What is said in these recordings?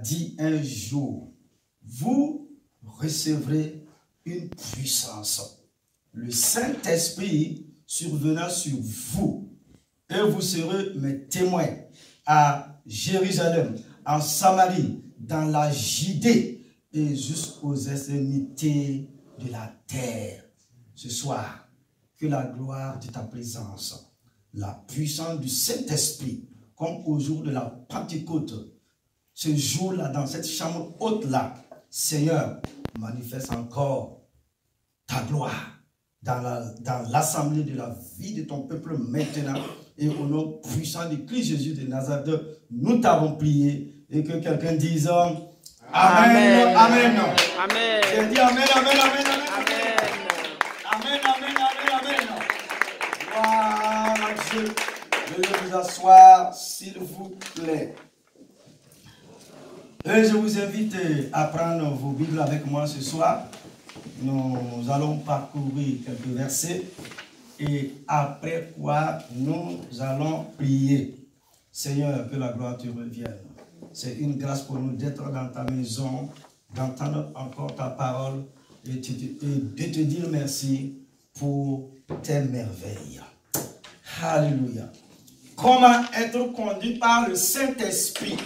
dit un jour, vous recevrez une puissance. Le Saint-Esprit survenant sur vous, et vous serez mes témoins à Jérusalem, en Samarie, dans la Judée et jusqu'aux extrémités de la terre. Ce soir, que la gloire de ta présence, la puissance du Saint-Esprit, comme au jour de la Pentecôte, ce jour-là, dans cette chambre haute-là, Seigneur, manifeste encore ta gloire dans l'assemblée de la vie de ton peuple maintenant. Et au nom puissant de Christ Jésus de Nazareth, nous t'avons prié. Et que quelqu'un dise Amen. Amen. Amen. Amen. Je dis Amen, Amen, Amen, Amen. Amen. Amen, Amen, Amen, Amen. Gloire à Dieu. Veuillez vous asseoir, s'il vous plaît. Et je vous invite à prendre vos Bibles avec moi ce soir. Nous allons parcourir quelques versets. Et après quoi, nous allons prier. Seigneur, que la gloire te revienne. C'est une grâce pour nous d'être dans ta maison, d'entendre encore ta parole et de te dire merci pour tes merveilles. Alléluia. Comment être conduit par le Saint-Esprit?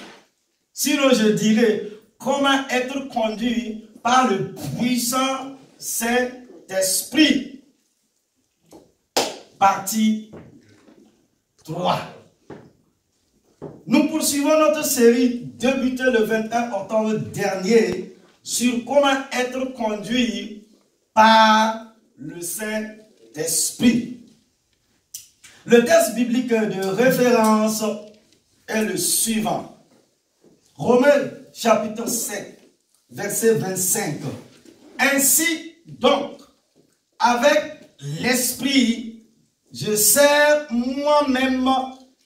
Sinon, je dirais, comment être conduit par le puissant Saint-Esprit? Partie 3. Nous poursuivons notre série débutée le 21 octobre dernier sur comment être conduit par le Saint-Esprit. Le texte biblique de référence est le suivant. Romains chapitre 7, verset 25. Ainsi donc, avec l'Esprit, je sers moi-même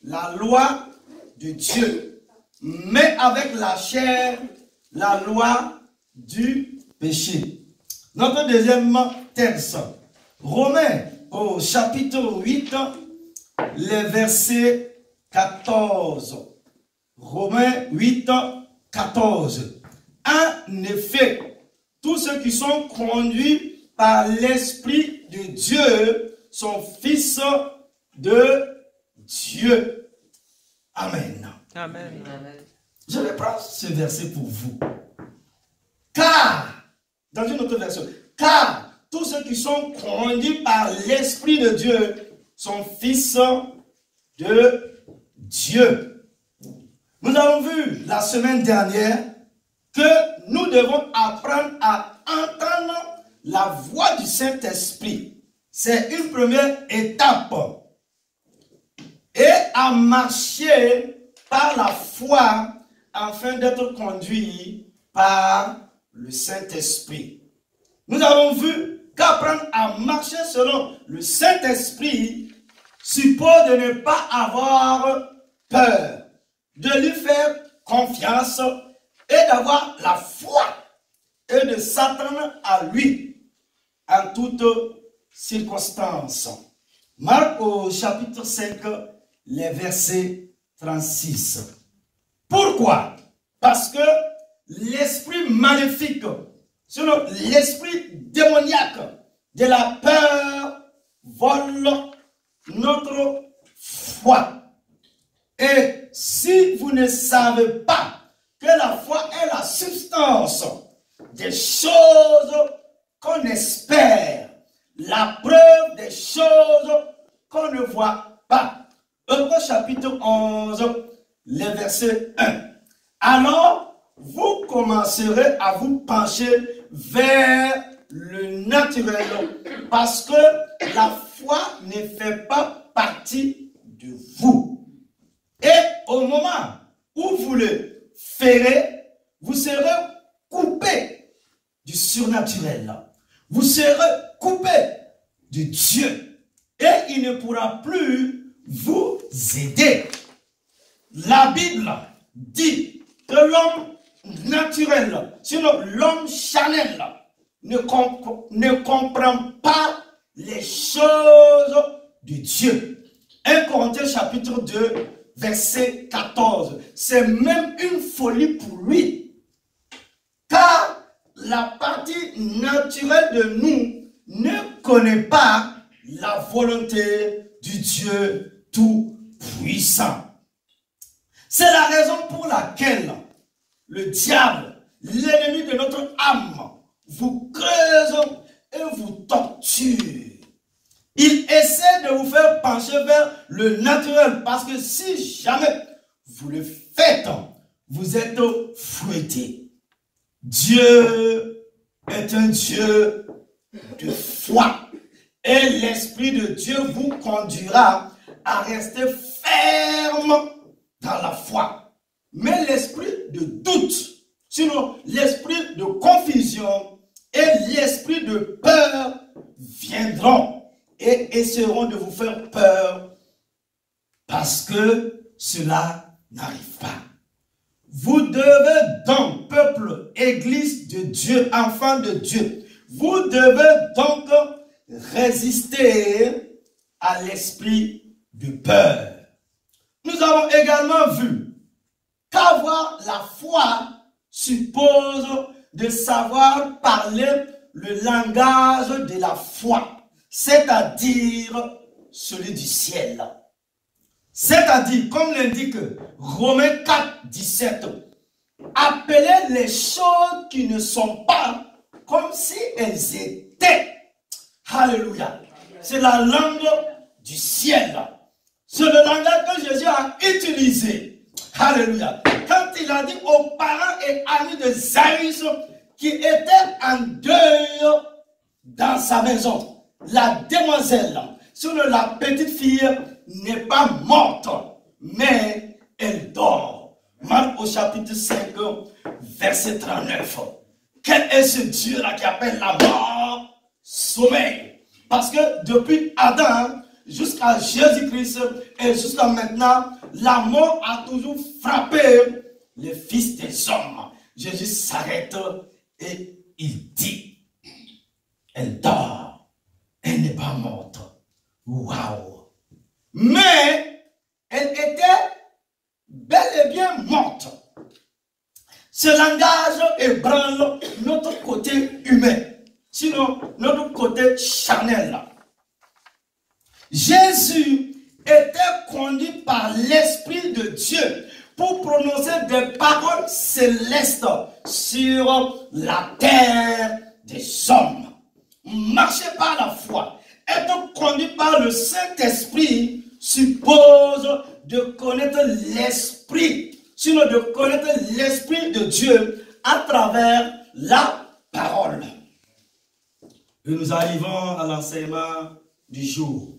la loi de Dieu, mais avec la chair, la loi du péché. Notre deuxième texte, Romains au chapitre 8, les versets 14. Romains 8, 14. En effet, tous ceux qui sont conduits par l'Esprit de Dieu sont fils de Dieu. Amen. Amen. Je vais prendre ce verset pour vous. Car, dans une autre version, car tous ceux qui sont conduits par l'Esprit de Dieu sont fils de Dieu. Nous avons vu la semaine dernière que nous devons apprendre à entendre la voix du Saint-Esprit. C'est une première étape. Et à marcher par la foi afin d'être conduit par le Saint-Esprit. Nous avons vu qu'apprendre à marcher selon le Saint-Esprit suppose de ne pas avoir peur, de lui faire confiance et d'avoir la foi et de s'attendre à lui en toutes circonstances. Marc au chapitre 5, les versets 36. Pourquoi? Parce que l'esprit maléfique, selon l'esprit démoniaque de la peur, vole notre foi. Et si vous ne savez pas que la foi est la substance des choses qu'on espère, la preuve des choses qu'on ne voit pas. Hébreux chapitre 11, les versets 1. Alors, vous commencerez à vous pencher vers le naturel, parce que la foi ne fait pas partie de vous. Et au moment où vous le ferez, vous serez coupé du surnaturel. Vous serez coupé de Dieu. Et il ne pourra plus vous aider. La Bible dit que l'homme naturel, sinon l'homme charnel, ne comprend pas les choses de Dieu. 1 Corinthiens chapitre 2, verset 14. C'est même une folie pour lui naturel de nous ne connaît pas la volonté du Dieu Tout-Puissant. C'est la raison pour laquelle le diable, l'ennemi de notre âme, vous creuse et vous torture. Il essaie de vous faire pencher vers le naturel parce que si jamais vous le faites, vous êtes fouetté. Dieu est un Dieu de foi et l'Esprit de Dieu vous conduira à rester ferme dans la foi. Mais l'esprit de doute, sinon l'esprit de confusion et l'esprit de peur viendront et essaieront de vous faire peur parce que cela n'arrive pas. Vous devez donc, peuple, église de Dieu, enfant de Dieu, vous devez donc résister à l'esprit de peur. Nous avons également vu qu'avoir la foi suppose de savoir parler le langage de la foi, c'est-à-dire celui du ciel. C'est-à-dire, comme l'indique Romains 4, 17, appelez les choses qui ne sont pas comme si elles étaient. Alléluia. C'est la langue du ciel. C'est le langage que Jésus a utilisé. Alléluia. Quand il a dit aux parents et amis de Zaïs qui étaient en deuil dans sa maison, la demoiselle, sur la petite fille, n'est pas morte, mais elle dort. Marc au chapitre 5, verset 39. Quel est ce Dieu-là qui appelle la mort sommeil? Parce que depuis Adam jusqu'à Jésus-Christ et jusqu'à maintenant, la mort a toujours frappé les fils des hommes. Jésus s'arrête et il dit, elle dort, elle n'est pas morte. Waouh! Mais elle était bel et bien morte. Ce langage ébranle notre côté humain, sinon notre côté charnel. Jésus était conduit par l'Esprit de Dieu pour prononcer des paroles célestes sur la terre des hommes. Marcher par la foi, être conduit par le Saint-Esprit suppose de connaître l'Esprit, sinon de connaître l'Esprit de Dieu à travers la parole. Et nous arrivons à l'enseignement du jour.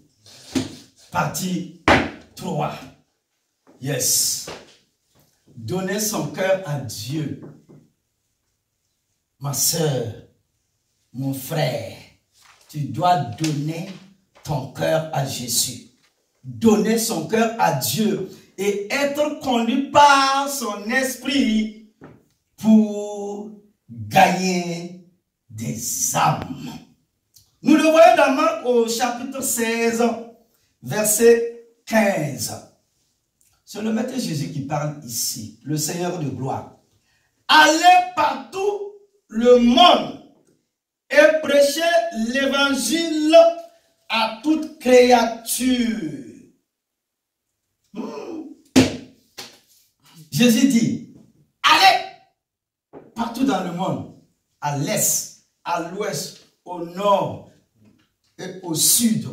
Partie 3. Yes. Donner son cœur à Dieu. Ma soeur, mon frère, tu dois donner ton cœur à Jésus. Donner son cœur à Dieu et être conduit par son esprit pour gagner des âmes. Nous le voyons dans Marc au chapitre 16, verset 15. C'est le Maître Jésus qui parle ici, le Seigneur de gloire. Allez partout le monde et prêchez l'évangile à toute créature. Jésus dit, allez partout dans le monde, à l'est, à l'ouest, au nord et au sud,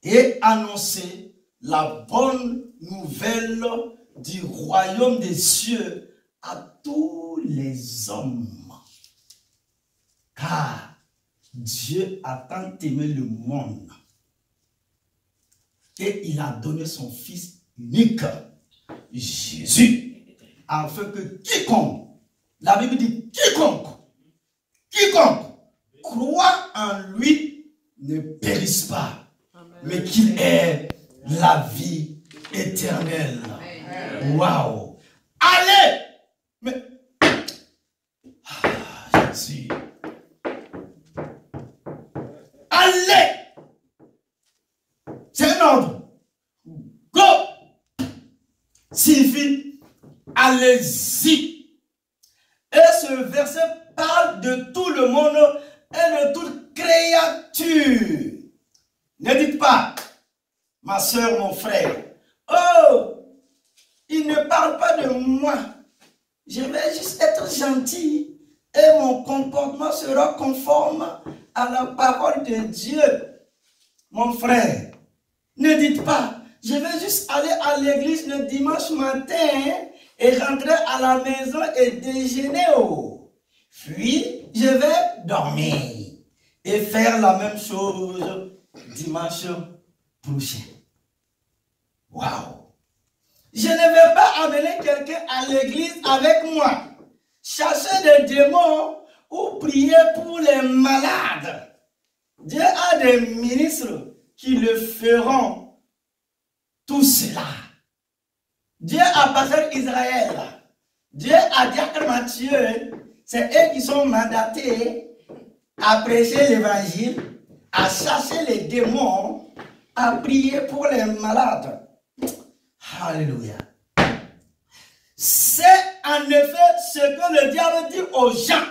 et annoncer la bonne nouvelle du royaume des cieux à tous les hommes. Car Dieu a tant aimé le monde et il a donné son Fils unique, Jésus, afin que quiconque, la Bible dit quiconque croit en lui ne périsse pas, mais qu'il ait la vie éternelle. Waouh! Allez! Mais Jésus. Allez! C'est un ordre. Go! Signifie allez-y. Et ce verset parle de tout le monde ma soeur, mon frère. Oh, il ne parle pas de moi. Je vais juste être gentil et mon comportement sera conforme à la parole de Dieu. Mon frère, ne dites pas, je vais juste aller à l'église le dimanche matin et rentrer à la maison et déjeuner. Puis, je vais dormir et faire la même chose dimanche prochain. Waouh! Je ne vais pas amener quelqu'un à l'église avec moi, chercher des démons ou prier pour les malades. Dieu a des ministres qui le feront tout cela. Dieu a pasteur Israël. Dieu a diacre Matthieu. C'est eux qui sont mandatés à prêcher l'évangile, à chasser les démons, à prier pour les malades. Alléluia. C'est en effet ce que le diable dit aux gens,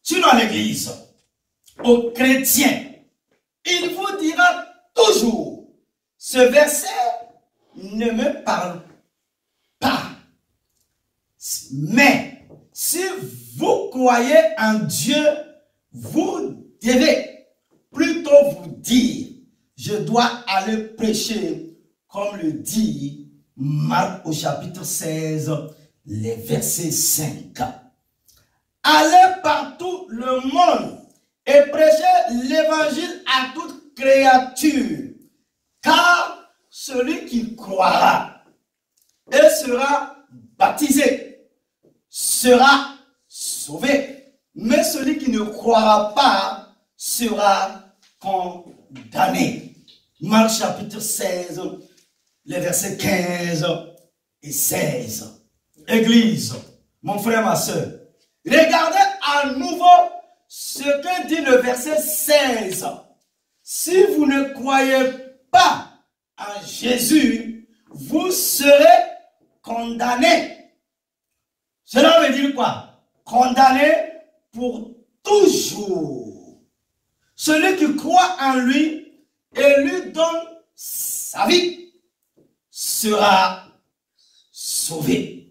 surtout à l'église, aux chrétiens. Il vous dira toujours, ce verset ne me parle pas. Mais si vous croyez en Dieu, vous devez plutôt vous dire, je dois aller prêcher, comme le dit Marc au chapitre 16, les versets 5. Allez par tout le monde et prêchez l'évangile à toute créature, car celui qui croira et sera baptisé sera sauvé, mais celui qui ne croira pas sera condamné. Marc chapitre 16, les versets 15 et 16. Église, mon frère, ma soeur, regardez à nouveau ce que dit le verset 16. Si vous ne croyez pas en Jésus, vous serez condamnés. Cela veut dire quoi? Condamné pour toujours. Celui qui croit en lui et lui donne sa vie sera sauvé.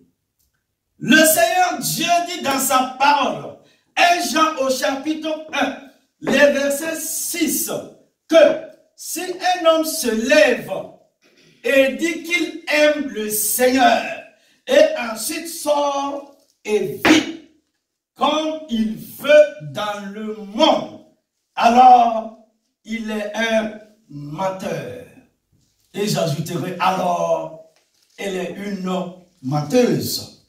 Le Seigneur Dieu dit dans sa parole, 1 Jean au chapitre 1, les versets 6, que si un homme se lève et dit qu'il aime le Seigneur et ensuite sort et vit comme il veut dans le monde, alors il est un menteur. Et j'ajouterai alors, elle est une menteuse.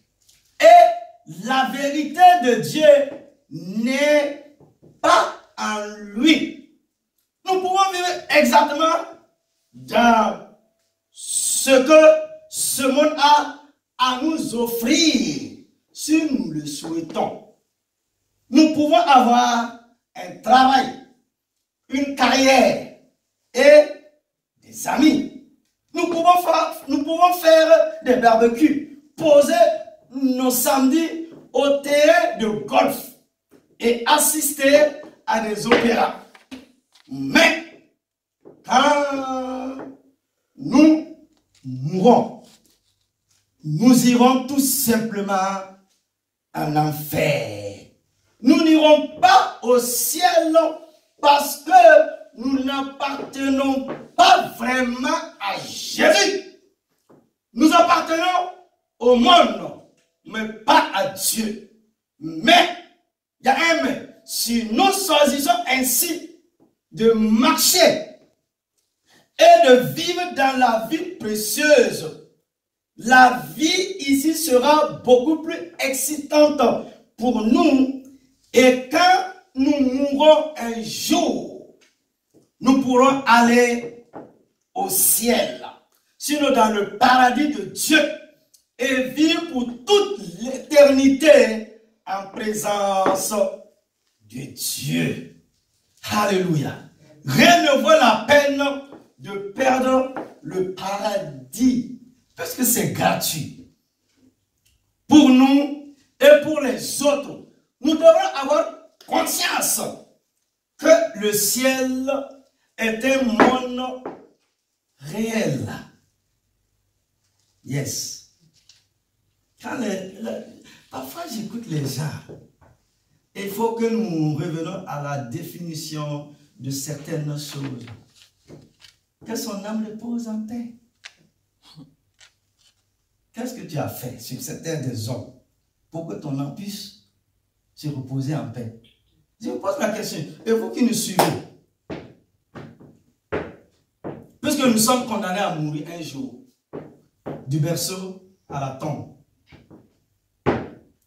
Et la vérité de Dieu n'est pas en lui. Nous pouvons vivre exactement dans ce que ce monde a à nous offrir, si nous le souhaitons. Nous pouvons avoir un travail, une carrière et des amis. Nous pouvons faire des barbecues, poser nos samedis au terrain de golf et assister à des opéras. Mais quand nous mourrons, nous irons tout simplement en enfer. Nous n'irons pas au ciel parce que nous n'appartenons pas vraiment à Jésus. Nous appartenons au monde, mais pas à Dieu. Mais, il y a un mais, si nous choisissons ainsi de marcher et de vivre dans la vie précieuse, la vie ici sera beaucoup plus excitante pour nous. Et quand nous mourrons un jour, nous pourrons aller au ciel, sinon dans le paradis de Dieu, et vivre pour toute l'éternité en présence de Dieu. Alléluia. Rien ne vaut la peine de perdre le paradis, parce que c'est gratuit. Pour nous et pour les autres, nous devons avoir conscience que le ciel est un monde réel. Yes. Parfois, j'écoute les gens. Il faut que nous revenons à la définition de certaines choses. Que son âme repose en paix. Qu'est-ce que tu as fait sur certains des hommes pour que ton âme puisse se reposer en paix? Je vous pose la question. Et vous qui nous suivez, puisque nous sommes condamnés à mourir un jour, du berceau à la tombe.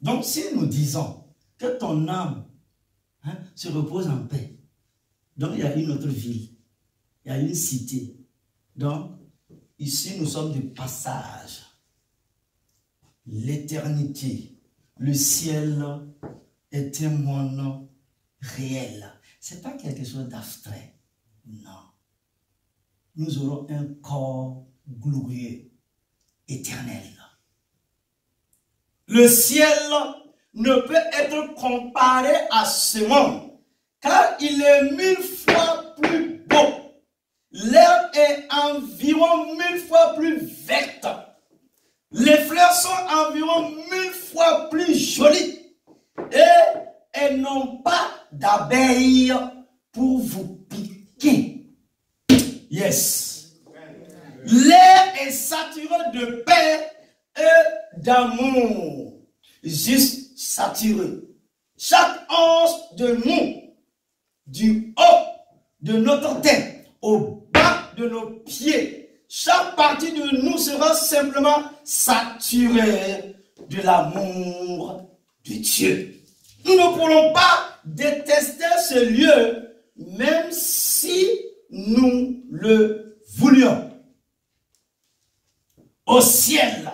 Donc si nous disons que ton âme se repose en paix, donc il y a une autre ville, il y a une cité. Donc ici nous sommes de passage. L'éternité, le ciel est un monde réel. Ce n'est pas quelque chose d'abstrait. Non. Nous aurons un corps glorieux, éternel. Le ciel ne peut être comparé à ce monde, car il est 1000 fois plus beau. L'herbe est environ 1000 fois plus verte. Les fleurs sont environ 1000 fois plus jolies. Et elles n'ont pas d'abeilles pour vous piquer. Yes. L'air est saturé de paix et d'amour. Juste saturé. Chaque once de nous, du haut de notre tête au bas de nos pieds, chaque partie de nous sera simplement saturée de l'amour de Dieu. Nous ne pourrons pas détester ce lieu, même si nous le voulions. Au ciel,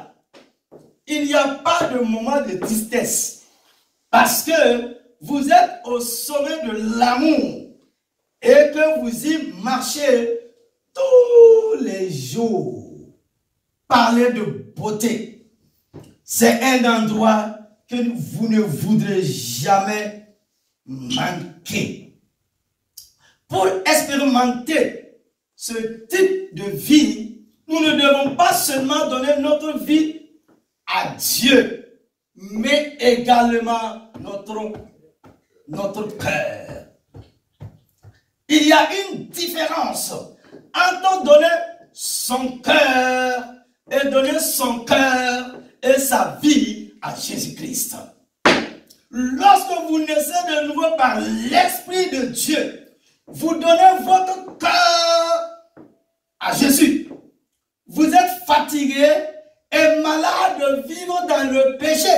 il n'y a pas de moment de tristesse, parce que vous êtes au sommet de l'amour et que vous y marchez tous les jours. Parlez de beauté. C'est un endroit que vous ne voudrez jamais manquer. Pour expérimenter ce type de vie, nous ne devons pas seulement donner notre vie à Dieu, mais également notre cœur. Il y a une différence entre donner son cœur et donner son cœur et sa vie à Jésus-Christ. Lorsque vous naissez de nouveau par l'Esprit de Dieu, vous donnez votre cœur à Jésus. Vous êtes fatigué et malade de vivre dans le péché.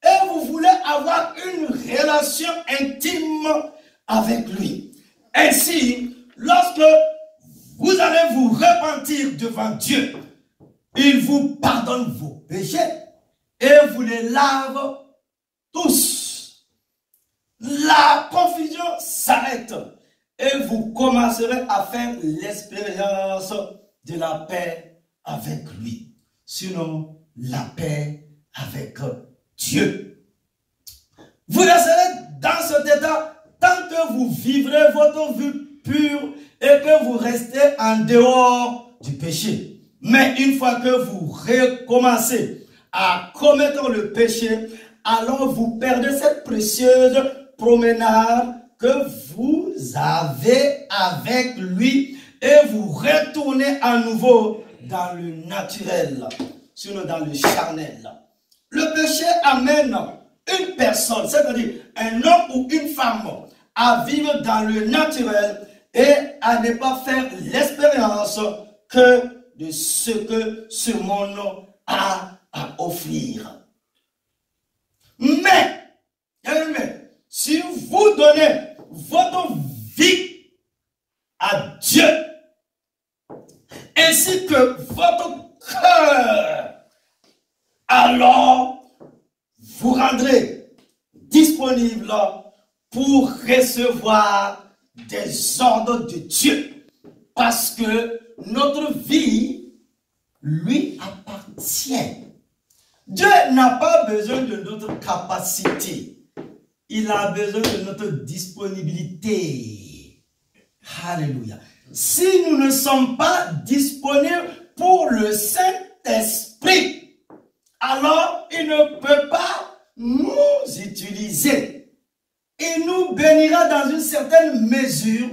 Et vous voulez avoir une relation intime avec lui. Ainsi, lorsque vous allez vous repentir devant Dieu, il vous pardonne vos péchés et vous les lave tous. La confusion s'arrête et vous commencerez à faire l'expérience de la paix avec lui. Sinon, la paix avec Dieu. Vous resterez dans cet état tant que vous vivrez votre vie pure et que vous restez en dehors du péché. Mais une fois que vous recommencez à commettre le péché, alors vous perdez cette précieuse promenade que vous avez avec lui et vous retournez à nouveau dans le naturel, sinon dans le charnel. Le péché amène une personne, c'est-à-dire un homme ou une femme, à vivre dans le naturel et à ne pas faire l'expérience que de ce que ce monde a à offrir. Mais, si vous donnez votre vie à Dieu, ainsi que votre cœur, alors vous rendrez disponible pour recevoir des ordres de Dieu. Parce que notre vie lui appartient. Dieu n'a pas besoin de notre capacité. Il a besoin de notre disponibilité. Alléluia. si nous ne sommes pas disponibles pour le Saint-Esprit, alors il ne peut pas nous utiliser. Il nous bénira dans une certaine mesure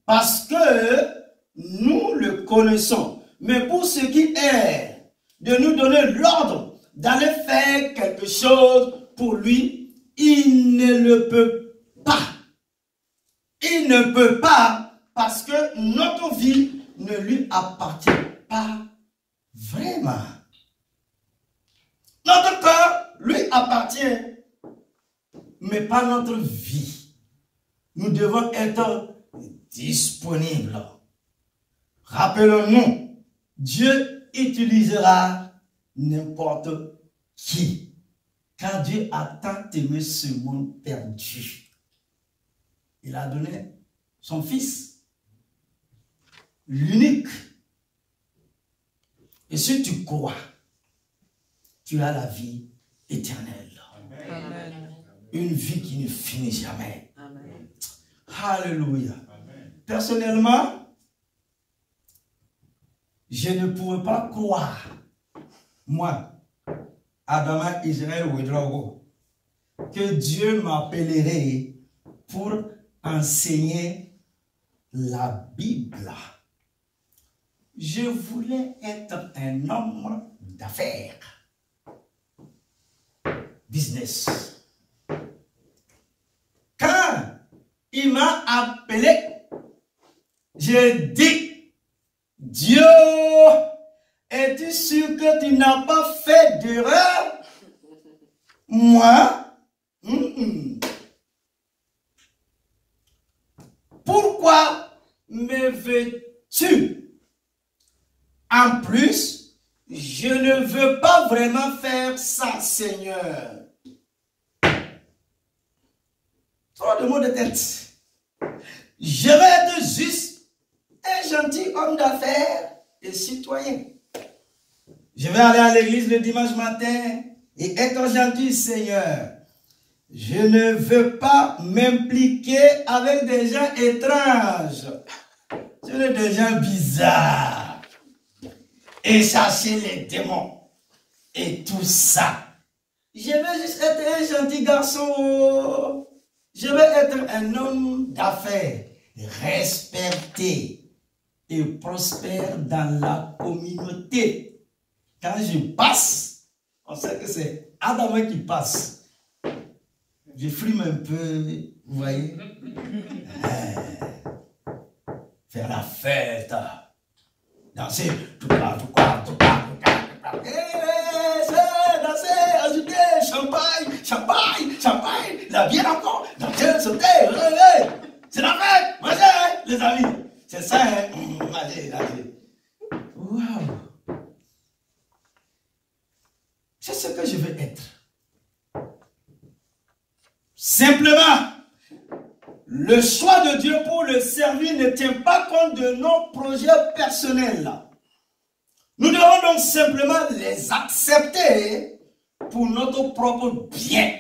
parce que nous le connaissons. Mais pour ce qui est de nous donner l'ordre d'aller faire quelque chose pour lui, il ne le peut pas. Il ne peut pas parce que notre vie ne lui appartient pas vraiment. Notre cœur lui appartient, mais pas notre vie. Nous devons être disponibles. Rappelons-nous, Dieu utilisera n'importe qui. Car Dieu a tant aimé ce monde perdu. Il a donné son Fils, l'unique. Et si tu crois, tu as la vie éternelle. Amen. Une vie qui ne finit jamais. Amen. Alléluia. Amen. Personnellement, je ne pourrais pas croire, moi, Adama Israël Ouedraogo, que Dieu m'appellerait pour enseigner la Bible. Je voulais être un homme d'affaires. Business. Quand il m'a appelé, j'ai dit, Dieu, es-tu sûr que tu n'as pas fait d'erreur? Moi, pourquoi me veux-tu? En plus, je ne veux pas vraiment faire ça, Seigneur. Trop de mots de tête. Je vais être juste un gentil homme d'affaires et citoyen. Je vais aller à l'église le dimanche matin et être gentil, Seigneur. Je ne veux pas m'impliquer avec des gens étranges. Ce sont des gens bizarres. Et chasser les démons. Et tout ça. Je veux juste être un gentil garçon. Je veux être un homme d'affaires. Respecté. Et prospère dans la communauté. Quand je passe, on sait que c'est Adama qui passe. Je frime un peu, vous voyez. Faire la fête. Danser, tout cas. Danser, ajouter, champagne, la bière encore, danser, sauter, c'est la fête, mangez, les amis. C'est ça, hein. Allez. Waouh. C'est ce que je veux être. Simplement, le choix de Dieu pour le servir ne tient pas compte de nos projets personnels. Nous devons donc simplement les accepter pour notre propre bien,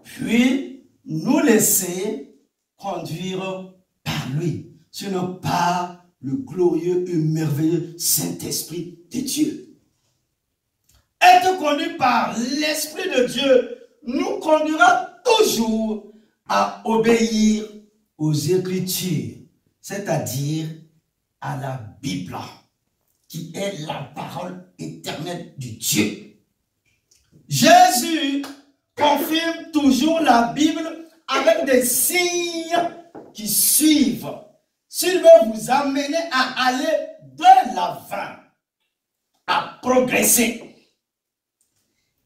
puis nous laisser conduire par lui, sinon par le glorieux et merveilleux Saint-Esprit de Dieu. Être conduit par l'Esprit de Dieu nous conduira toujours à obéir aux Écritures, c'est-à-dire à la Bible, qui est la parole éternelle de Dieu. Jésus confirme toujours la Bible avec des signes qui suivent, s'il veut vous amener à aller de l'avant, à progresser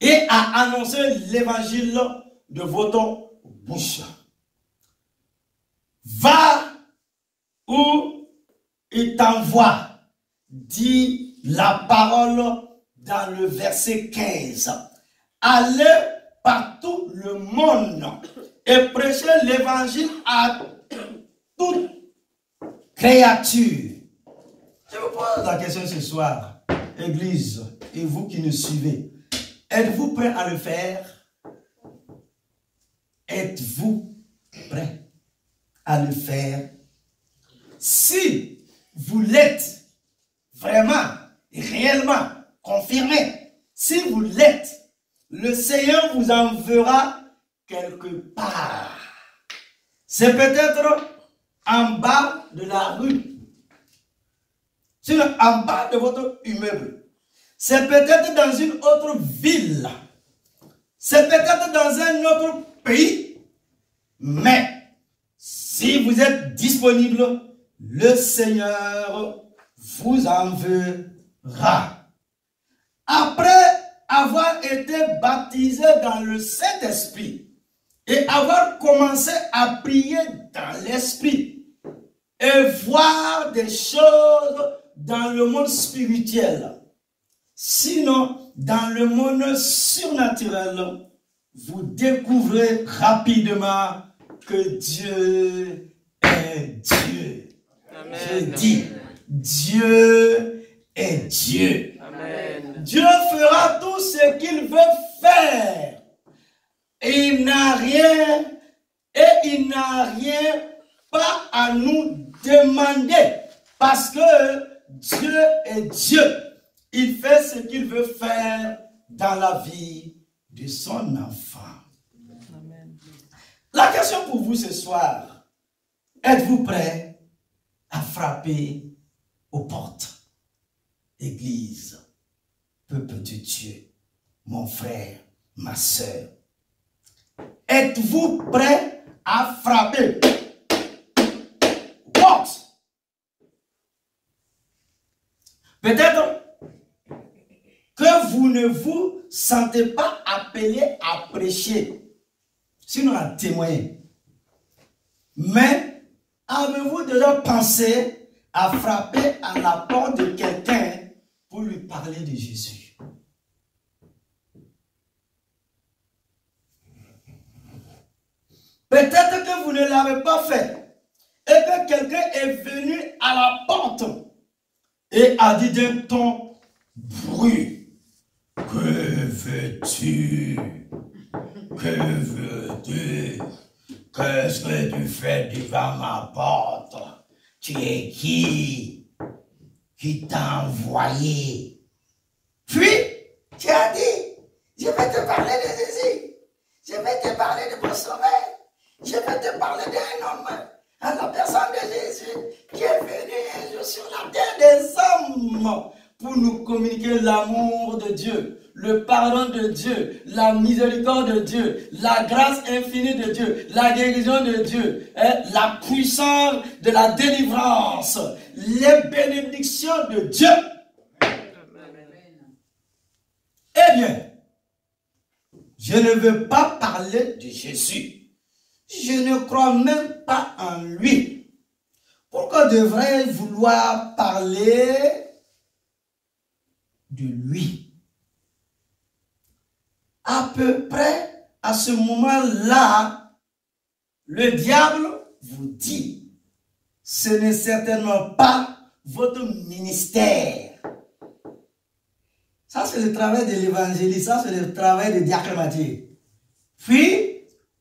et à annoncer l'évangile de votre bouche. Va où il t'envoie, dit la parole dans le verset 15. Allez par tout le monde et prêchez l'évangile à toute créature. Je vous pose la question ce soir, Église, et vous qui nous suivez. Êtes-vous prêt à le faire? Êtes-vous prêt à le faire? Si Seigneur vous enverra quelque part. C'est peut-être en bas de la rue. C'est en bas de votre immeuble. C'est peut-être dans une autre ville. C'est peut-être dans un autre pays. Mais si vous êtes disponible, le Seigneur vous enverra. Après avoir été baptisé dans le Saint-Esprit et avoir commencé à prier dans l'Esprit et voir des choses dans le monde spirituel, sinon dans le monde surnaturel, vous découvrez rapidement que Dieu est Dieu. Amen. Je dis, Dieu est Dieu. Amen. Dieu fera tout ce qu'il veut faire. Il n'a rien pas à nous demander parce que Dieu est Dieu. Il fait ce qu'il veut faire dans la vie de son enfant. Amen. La question pour vous ce soir, êtes-vous prêts à frapper aux portes? Église, peuple de Dieu, mon frère, ma soeur, êtes-vous prêts à frapper aux portes? Peut-être que vous ne vous sentez pas appelé à prêcher, sinon à témoigner. Mais avez-vous déjà pensé à frapper à la porte de quelqu'un pour lui parler de Jésus? Peut-être que vous ne l'avez pas fait et que quelqu'un est venu à la porte et a dit d'un ton bruyant: que veux-tu? Que veux-tu? Qu'est-ce que tu fais devant ma porte? Tu es qui? Qui t'a envoyé? Puis, tu as dit: je vais te parler de Jésus. Je vais te parler de mon sauveur. Je vais te parler d'un homme, à la personne de Jésus, qui est venu un jour sur la terre des hommes pour nous communiquer l'amour de Dieu, le pardon de Dieu, la miséricorde de Dieu, la grâce infinie de Dieu, la guérison de Dieu, la puissance de la délivrance, les bénédictions de Dieu. Eh bien, je ne veux pas parler de Jésus. Je ne crois même pas en lui. Pourquoi devrais-je vouloir parler de lui? À peu près à ce moment-là, le diable vous dit: ce n'est certainement pas votre ministère. Ça, c'est le travail de l'évangéliste, ça, c'est le travail de Diacre Mathieu. Puis,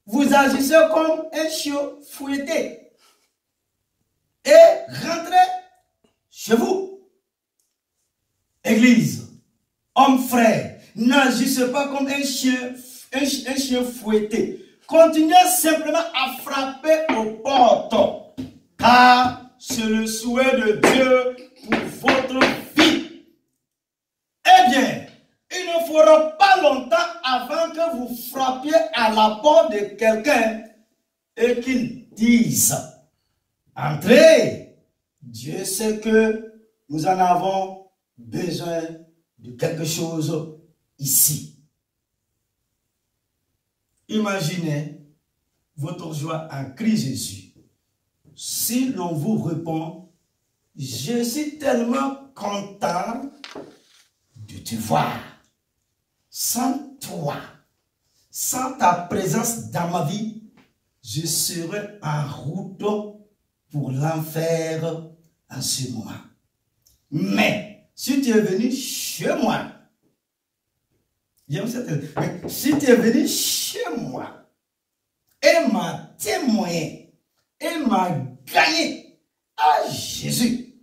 vous agissez comme un chiot fouetté et rentrez chez vous. Église, homme frère, n'agissez pas comme un chien fouetté. Continuez simplement à frapper aux portes, car c'est le souhait de Dieu pour votre vie. Eh bien, il ne faudra pas longtemps avant que vous frappiez à la porte de quelqu'un et qu'il dise: entrez. Dieu sait que nous en avons besoin de quelque chose ici. Imaginez votre joie en Christ Jésus. Si l'on vous répond: je suis tellement content de te voir. Sans toi, sans ta présence dans ma vie, je serais en route pour l'enfer en ce moment. Mais si tu es venu chez moi, si tu es venu chez moi et m'a témoigné et m'a gagné à Jésus,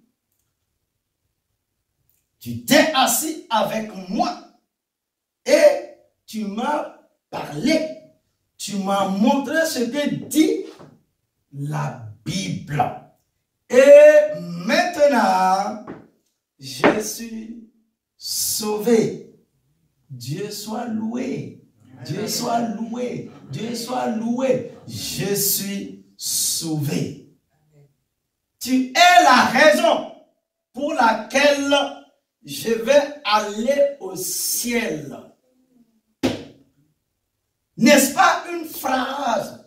tu t'es assis avec moi et tu m'as parlé. Tu m'as montré ce que dit la Bible. Et maintenant, je suis sauvé. Dieu soit loué. Dieu soit loué. Dieu soit loué. Je suis sauvé. Tu es la raison pour laquelle je vais aller au ciel. N'est-ce pas une phrase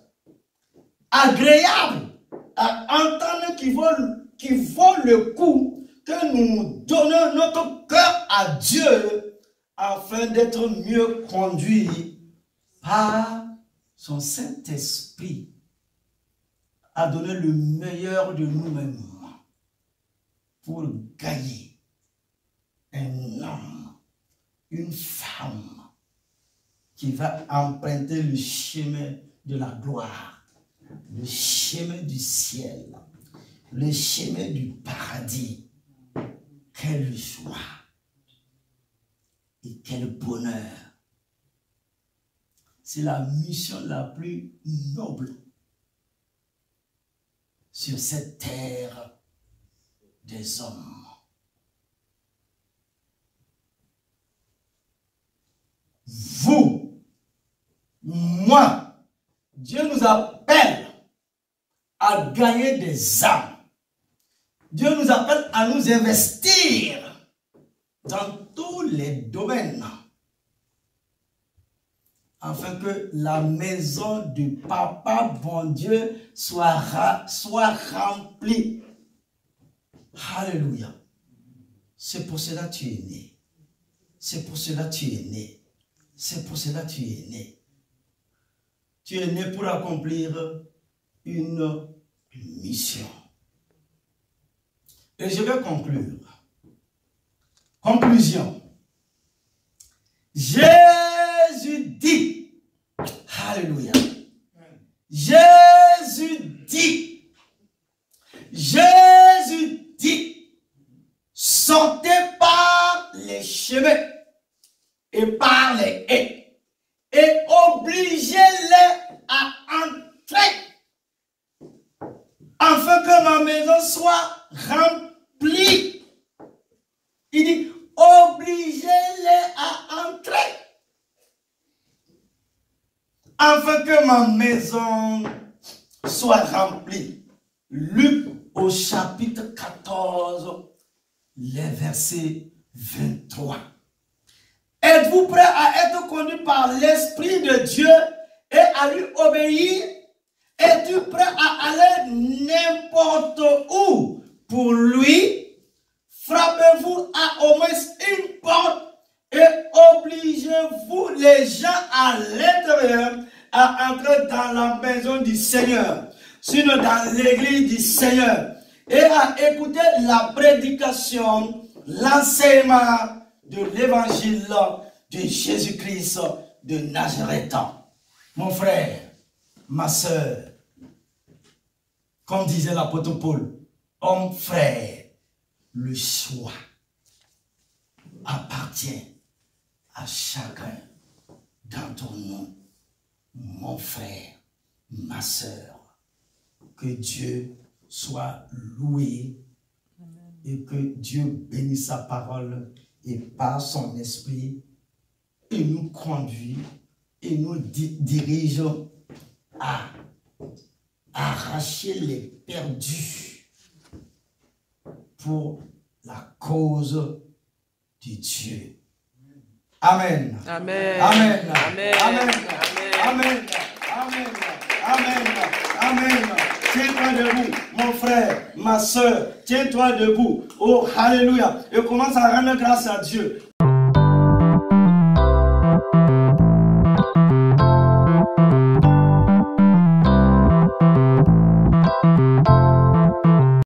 agréable à entendre qui vaut le coup que nous donnons notre cœur à Dieu afin d'être mieux conduits par son Saint-Esprit à donner le meilleur de nous-mêmes pour gagner un homme, une femme qui va emprunter le chemin de la gloire, le chemin du ciel, le chemin du paradis. Quelle joie et quel bonheur. C'est la mission la plus noble sur cette terre des hommes. Vous, moi, Dieu nous appelle à gagner des âmes. Dieu nous appelle à nous investir dans tous les domaines afin que la maison du Papa bon Dieu soit remplie. Alléluia. C'est pour cela que tu es né. C'est pour cela que tu es né. C'est pour cela que tu es né. Tu es né pour accomplir une mission. Et je vais conclure. Conclusion. Jésus dit, alléluia. Jésus dit, sortez par les chemins et par les haies et obligez-les à entrer afin que ma maison soit remplie. Il dit, obligez-les à entrer afin que ma maison soit remplie. Luc au chapitre 14, les versets 23. Êtes-vous prêts à être conduits par l'Esprit de Dieu et à lui obéir? Es-tu prêt à aller n'importe où pour lui? Frappez-vous à au moins une porte et obligez-vous les gens à l'intérieur à entrer dans la maison du Seigneur, sinon dans l'église du Seigneur, et à écouter la prédication, l'enseignement de l'évangile de Jésus-Christ de Nazareth. Mon frère, ma soeur, comme disait l'apôtre Paul, homme frère, le choix appartient à chacun d'entre nous, mon frère, ma soeur. Que Dieu soit loué et que Dieu bénisse sa parole et par son esprit et nous conduit et nous dirige à arracher les perdus pour la cause de Dieu. Amen. Amen. Amen. Amen. Amen. Amen. Amen. Amen. Amen. Tiens-toi debout, mon frère, ma soeur. Tiens-toi debout. Oh, alléluia. Et commence à rendre grâce à Dieu.